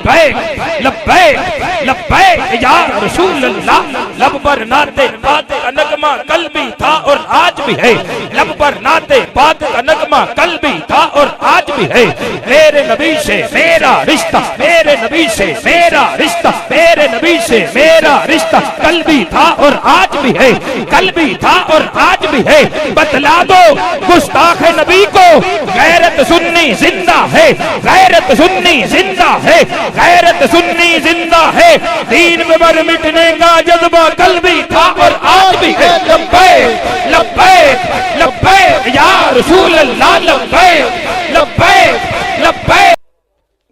लब्बैक लब्बैक लब्बैक या रसूल अल्लाह। लब पर नाते पाक का नगमा कल भी था और आज भी है। लब पर नाते पाक का नगमा कल भी था और आज भी है। मेरे नबी से मेरा रिश्ता, मेरे नबी से मेरा रिश्ता, मेरे नबी से मेरा रिश्ता कल भी था और आज भी है, कल भी था और आज भी है। बतला दो गुस्ताख नबी को गैरत सुन्नी जिंदा है, गैरत सुन्नी जिंदा है, गैरत सुन्नी जिंदा है। दीन में मर मिटने का जज्बा कल भी था और आज भी है। लब्बैक लब्बैक लब्बैक या रसूल अल्लाह। लब्बैक लब्बैक लब्बैक।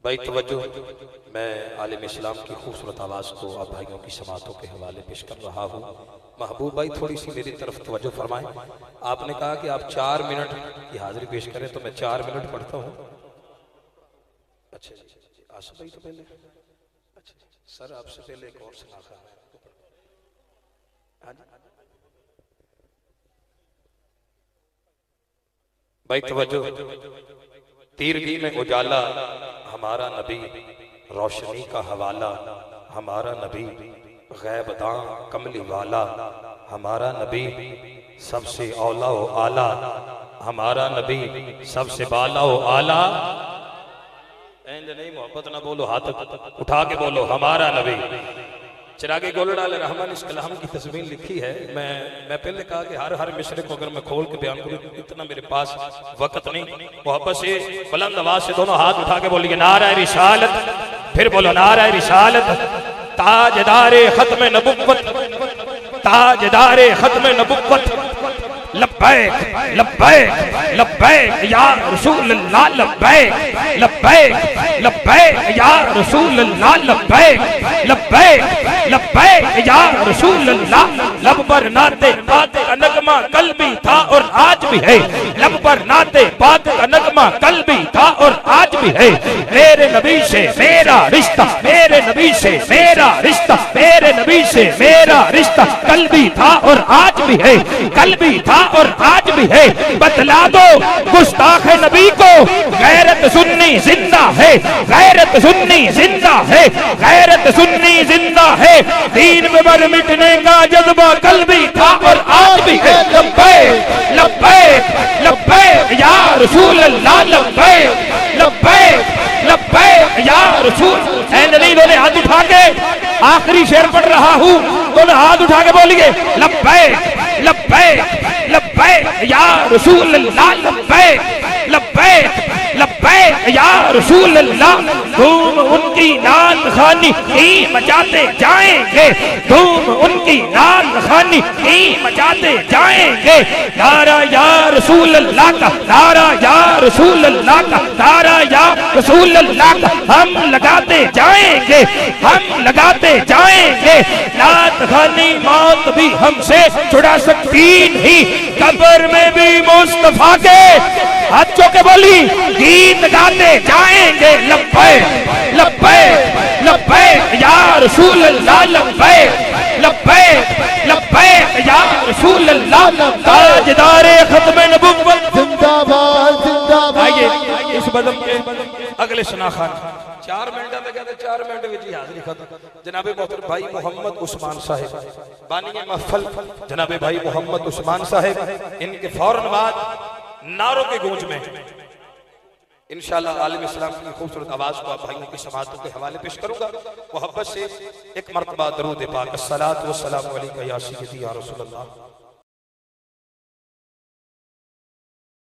भाई तवज्जो, मैं आलिम इस्लाम की खूबसूरत आवाज़ को आप भाइयों की समातों के हवाले पेश कर रहा हूँ। महबूब भाई थोड़ी सी मेरी तरफ तवज्जो फरमाएं। आपने कहा कि आप 4 मिनट की हाजिरी पेश करें तो मैं 4 मिनट पढ़ता हूँ। अच्छा आसिफ भाई तो पहले, अच्छा सर आपसे पहले एक और सुना था। भाई तवज्जो, तीरगी में उजाला हमारा नबी, रोशनी का हवाला हमारा नबी, गैबदां कमली वाला हमारा नबी, सबसे औला व आला हमारा नबी, सबसे बाला व आला। नहीं मोहब्बत ना बोलो, हाथ उठा के बोलो हमारा नबी। चिरागे गोलड़ा रहमान इस कलाम की तस्वीर लिखी है। मैं पहले कहा कि हर मिसरे को अगर मैं खोल के बयान करूं इतना मेरे पास वक्त नहीं। मोहब्बत से बुलंद आवाज से दोनों हाथ उठा के बोलिए नारा रिसालत, फिर बोलो नारा रिसालत। ताजदारे खत्म नबुव्वत, ताजदारे खत्म नबुव्वत। लब्बैक लब्बैक लब्बैक या रसूल अल्लाह। लब्बैक लब्बैक लब्बैक या रसूल अल्लाह। लब्बैक लब्बैक लब्बैक या रसूल अल्लाह। लब पर नाते पाक का नगमा कल भी था और आज भी है। लब पर नाते पाक का नगमा कल भी था और आज भी है। मेरे नबी से मेरा रिश्ता, मेरे नबी से मेरा रिश्ता, मेरे नबी से मेरा रिश्ता कल भी था और आज भी है, कल भी था और आज भी है। बतला दो गुस्ताख नबी को गैरत सुन्नी जिंदा है, गैरत सुन्नी जिंदा है, गैरत सुन्नी जिंदा है। दीन में मर मिटने का जज्बा कल भी था और आज भी है। लब्बैक लब्बैक लब्बैक या रसूल अल्लाह। लब्बैक लब्बैक लब्बैक या रसूल। नहीं दोनों हाथ उठा के आखिरी शेर पढ़ रहा हूँ, दोनों हाथ उठा के बोलिए लब्बैक लब्बैक लब्बैक या रसूल अल्लाह। लब्बैक लब्बैक लब्बैक या रसूल अल्लाह। धूम उनकी नाल खानी ही मचाते जाएंगे, धूम उनकी नाल खानी ही मचाते जाएंगे। नारा या रसूल अल्लाह का, नारा या रसूल अल्लाह का, नारा या रसूल अल्लाह का हम लगाते जाएंगे, हम लगाते जाएंगे। नात खानी मौत भी हमसे छुड़ा सकती नहीं, कब्र में भी मुस्तफा के हाथ चौके बोली गीत गाते जाएंगे। लब्बैक लब्बैक लब्बैक या रसूल अल्लाह। लब्बैक लब्बैक लब्बैक या रसूल अल्लाह। ताजदारे खत्म नबुव्वत जिंदाबाद जिंदाबाद। आइए इस बदम के अगले सुना खान 4 मिनट में कहते 4 मिनट में जी हाजिरी खत्म। जनाबे मोहतरम भाई मोहम्मद उस्मान साहिब बानी महफल, जनाबे भाई मोहम्मद उस्मान साहिब, इनके फौरन बाद नारों के गूंज में इंशाअल्लाह आलिम इस्लाम की खूबसूरत आवाज को आप भाइयों की समातों के हवाले पेश करूंगा। मोहब्बत से एक मरतबा दरूद पाक अस्सलातु वस्सलामु अलैका या सय्यदी या रसूल अल्लाह।